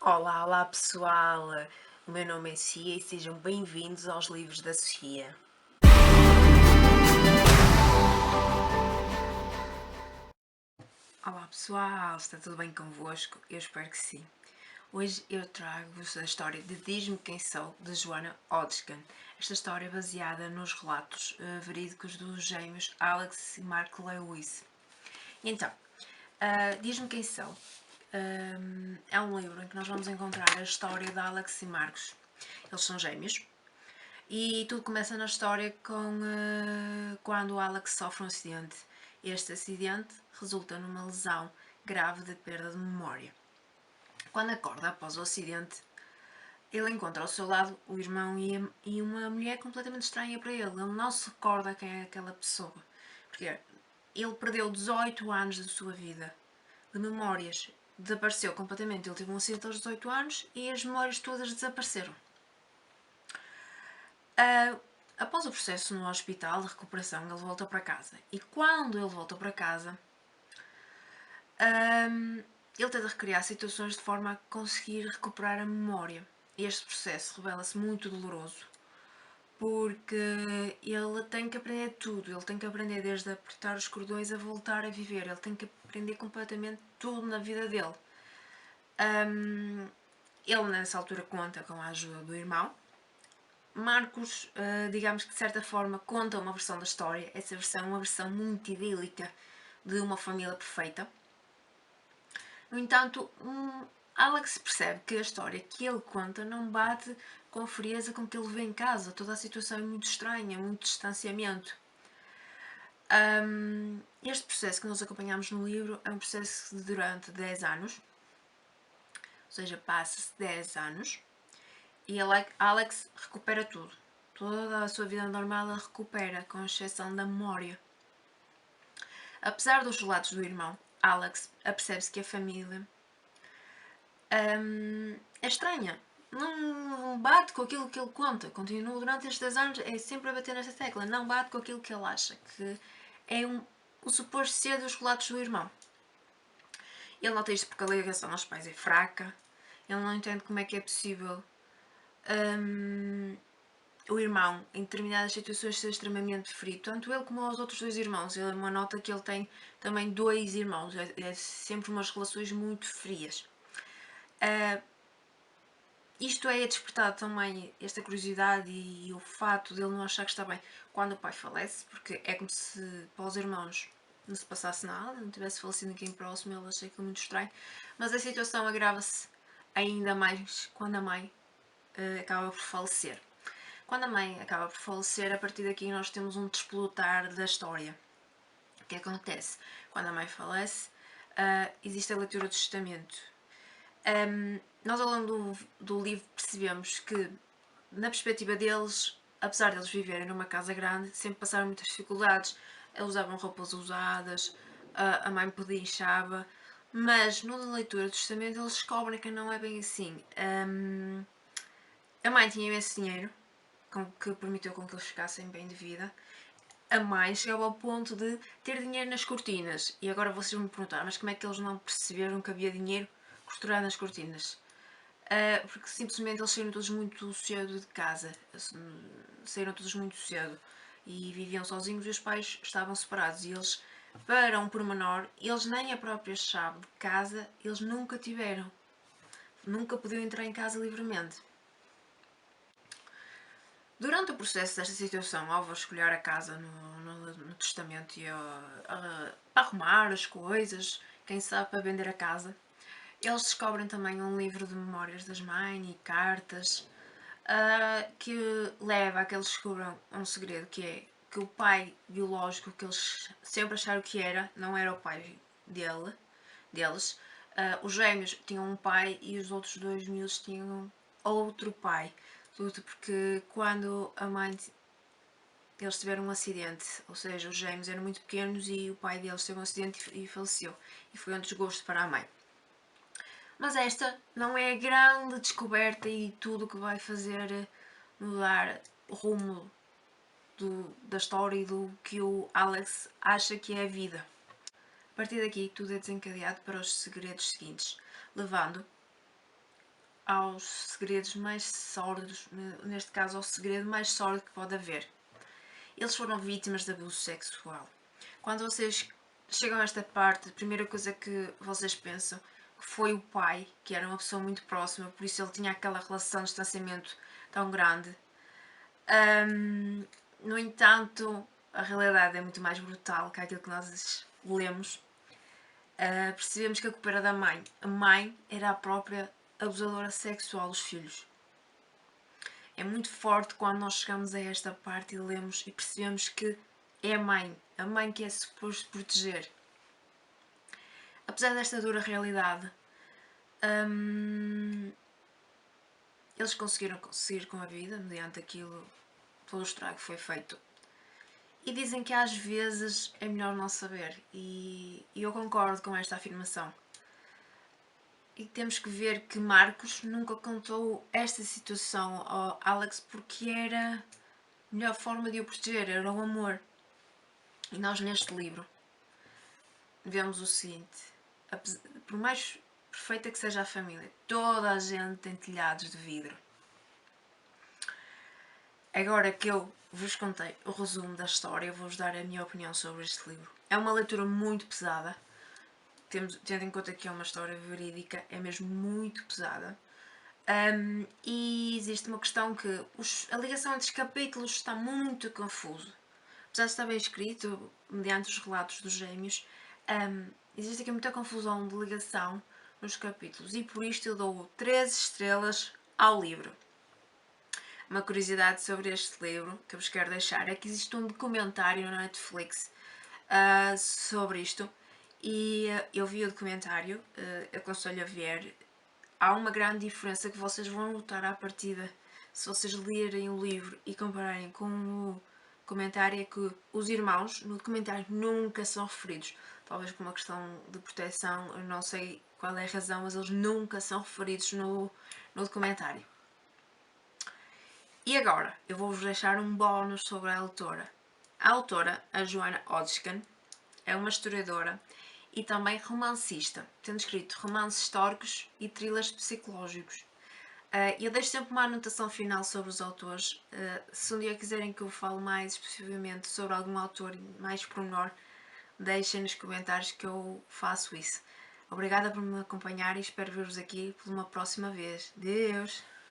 Olá, olá pessoal! O meu nome é Sofia e sejam bem-vindos aos Livros da Sofia. Olá pessoal, está tudo bem convosco? Eu espero que sim. Hoje eu trago-vos a história de Diz-me Quem Sou, de Joanna Hodgkin. Esta história é baseada nos relatos verídicos dos gêmeos Alex e Mark Lewis. Então, Diz-me Quem Sou é um livro em que nós vamos encontrar a história de Alex e Marcos. Eles são gêmeos. E tudo começa na história com quando o Alex sofre um acidente. Este acidente resulta numa lesão grave de perda de memória. Quando acorda após o acidente, ele encontra ao seu lado o irmão e uma mulher completamente estranha para ele. Ele não se recorda quem é aquela pessoa. Porque ele perdeu 18 anos da sua vida de memórias. Desapareceu completamente. Ele teve um acidente aos 18 anos e as memórias todas desapareceram. Após o processo no hospital de recuperação, ele volta para casa. E quando ele volta para casa, ele tenta recriar situações de forma a conseguir recuperar a memória. Este processo revela-se muito doloroso, porque ele tem que aprender tudo. Ele tem que aprender desde apertar os cordões a voltar a viver. Ele tem que aprender completamente tudo na vida dele. Ele, nessa altura, conta com a ajuda do irmão. Marcos, digamos que de certa forma, conta uma versão da história. Essa versão é uma versão muito idílica de uma família perfeita. No entanto, Alex percebe que a história que ele conta não bate com a frieza com que ele vê em casa. Toda a situação é muito estranha, muito distanciamento. Este processo que nós acompanhamos no livro é um processo de durante 10 anos, ou seja, passa-se 10 anos, e Alex recupera tudo. Toda a sua vida normal ela recupera, com exceção da memória. Apesar dos relatos do irmão, Alex apercebe-se que a família é estranha. Não bate com aquilo que ele conta. Continua durante estes 10 anos, é sempre a bater nesta tecla. Não bate com aquilo que ele acha, que é o suposto ser dos relatos do irmão. Ele nota isto porque a ligação aos pais é fraca. Ele não entende como é que é possível o irmão, em determinadas situações, ser extremamente frio. Tanto ele como os outros dois irmãos. Ele uma nota que ele tem também dois irmãos. É sempre umas relações muito frias. Isto é despertado também esta curiosidade e o fato de ele não achar que está bem quando o pai falece, porque é como se para os irmãos não se passasse nada, não tivesse falecido ninguém próximo, ele achei aquilo muito estranho. Mas a situação agrava-se ainda mais quando a mãe acaba por falecer. Quando a mãe acaba por falecer, a partir daqui nós temos um desplotar da história. O que acontece? Quando a mãe falece, existe a leitura do testamento. Nós ao longo do livro percebemos que, na perspectiva deles, apesar de eles viverem numa casa grande, sempre passaram muitas dificuldades. Eles usavam roupas usadas, a mãe pedinchava, mas na leitura do testamento eles descobrem que não é bem assim. A mãe tinha imenso dinheiro, que permitiu com que eles ficassem bem de vida. A mãe chegava ao ponto de ter dinheiro nas cortinas. E agora vocês vão me perguntar, mas como é que eles não perceberam que havia dinheiro costurado nas cortinas? Porque simplesmente eles saíram todos muito cedo de casa. Saíram todos muito cedo. E viviam sozinhos e os pais estavam separados. E eles, para um pormenor, eles nem a própria chave de casa, eles nunca tiveram. Nunca podiam entrar em casa livremente. Durante o processo desta situação, ao vasculhar a casa no testamento e a arrumar as coisas, quem sabe para vender a casa, eles descobrem também um livro de memórias das mães e cartas que leva a que eles descubram um segredo, que é que o pai biológico que eles sempre acharam que não era o pai deles. Os gêmeos tinham um pai e os outros dois miúdos tinham outro pai. Tudo porque quando a mãe eles tiveram um acidente, ou seja, os gêmeos eram muito pequenos e o pai deles teve um acidente e faleceu. E foi um desgosto para a mãe. Mas esta não é a grande descoberta e tudo que vai fazer mudar o rumo da história e do que o Alex acha que é a vida. A partir daqui tudo é desencadeado para os segredos seguintes, levando aos segredos mais sórdidos, neste caso ao segredo mais sórdido que pode haver. Eles foram vítimas de abuso sexual. Quando vocês chegam a esta parte, a primeira coisa que vocês pensam que foi o pai, que era uma pessoa muito próxima, por isso ele tinha aquela relação de distanciamento tão grande. No entanto, a realidade é muito mais brutal que aquilo que nós lemos. Percebemos que a culpa era da mãe. A mãe era a própria abusadora sexual dos filhos. É muito forte quando nós chegamos a esta parte e lemos e percebemos que é a mãe que é suposto proteger. Apesar desta dura realidade, eles conseguiram seguir com a vida mediante aquilo, todo o estrago que foi feito. E dizem que às vezes é melhor não saber, e eu concordo com esta afirmação. E temos que ver que Marcos nunca contou esta situação ao Alex porque era a melhor forma de o proteger, era o amor. E nós neste livro vemos o seguinte: por mais perfeita que seja a família, toda a gente tem telhados de vidro. Agora que eu vos contei o resumo da história, vou-vos dar a minha opinião sobre este livro. É uma leitura muito pesada, tendo em conta que é uma história verídica, é mesmo muito pesada. E existe uma questão que a ligação entre os capítulos está muito confuso. Apesar de estar bem escrito, mediante os relatos dos gêmeos, existe aqui muita confusão de ligação nos capítulos e por isto eu dou 3 estrelas ao livro. Uma curiosidade sobre este livro que eu vos quero deixar é que existe um documentário na Netflix sobre isto e eu vi o documentário, aconselho a ver. Há uma grande diferença que vocês vão notar à partida se vocês lerem o livro e compararem com o documentário, é que os irmãos no documentário nunca são referidos, talvez por uma questão de proteção, eu não sei qual é a razão, mas eles nunca são referidos no documentário. E agora, eu vou-vos deixar um bónus sobre a autora. A autora, a Joanna Hodgkin, é uma historiadora e também romancista, tendo escrito romances históricos e thrillers psicológicos. Eu deixo sempre uma anotação final sobre os autores. Se um dia quiserem que eu fale mais especificamente sobre algum autor mais pormenor, deixem nos comentários que eu faço isso. Obrigada por me acompanhar e espero ver-vos aqui por uma próxima vez. Deus!